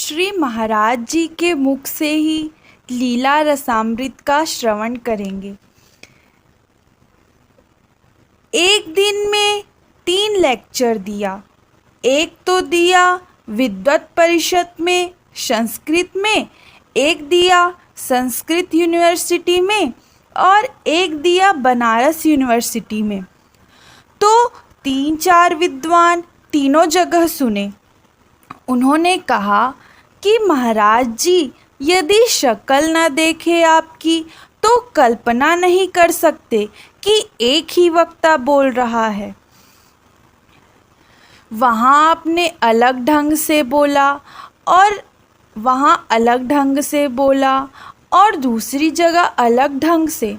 श्री महाराज जी के मुख से ही लीला रसामृत का श्रवण करेंगे। एक दिन में 3 लेक्चर दिया। एक तो दिया विद्वत परिषद में संस्कृत में, एक दिया संस्कृत यूनिवर्सिटी में और एक दिया बनारस यूनिवर्सिटी में। तो 3-4 विद्वान तीनों जगह सुने। उन्होंने कहा कि महाराज जी, यदि शक्ल न देखे आपकी तो कल्पना नहीं कर सकते कि एक ही वक्ता बोल रहा है। वहाँ आपने अलग ढंग से बोला और वहाँ अलग ढंग से बोला और दूसरी जगह अलग ढंग से।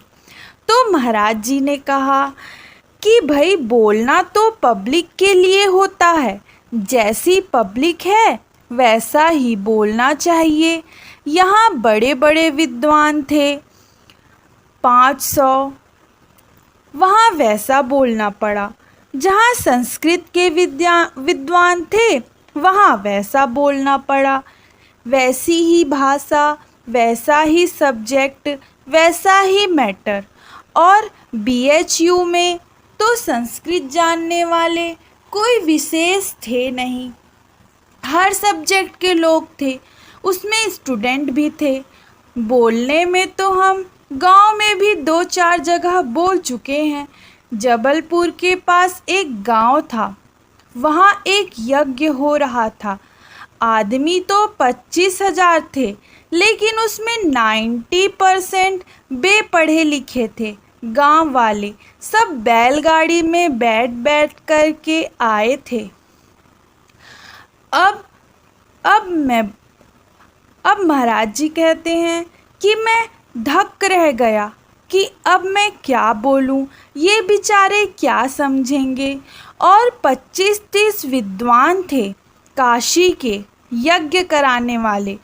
तो महाराज जी ने कहा कि भाई, बोलना तो पब्लिक के लिए होता है, जैसी पब्लिक है वैसा ही बोलना चाहिए। यहाँ बड़े बड़े विद्वान थे 500, वहाँ वैसा बोलना पड़ा। जहाँ संस्कृत के विद्वान थे वहाँ वैसा बोलना पड़ा। वैसी ही भाषा, वैसा ही सब्जेक्ट, वैसा ही मैटर। और BHU में तो संस्कृत जानने वाले कोई विशेष थे नहीं, हर सब्जेक्ट के लोग थे, उसमें स्टूडेंट भी थे। बोलने में तो हम गांव में भी 2-4 जगह बोल चुके हैं। जबलपुर के पास एक गांव था, वहाँ एक यज्ञ हो रहा था। आदमी तो 25,000 थे, लेकिन उसमें 90% बेपढ़े लिखे थे। गांव वाले सब बैलगाड़ी में बैठ बैठ कर के आए थे। अब महाराज जी कहते हैं कि मैं धक्क रह गया कि अब मैं क्या बोलूं, ये बेचारे क्या समझेंगे। और 25-30 विद्वान थे काशी के यज्ञ कराने वाले।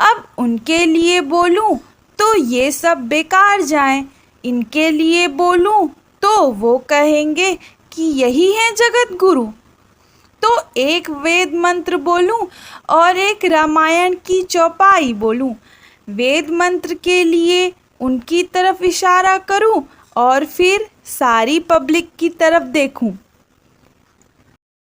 अब उनके लिए बोलूं तो ये सब बेकार जाएं, इनके लिए बोलूं तो वो कहेंगे कि यही है जगत गुरु। तो एक वेद मंत्र बोलूं और एक रामायण की चौपाई बोलूं। वेद मंत्र के लिए उनकी तरफ इशारा करूं और फिर सारी पब्लिक की तरफ देखूं।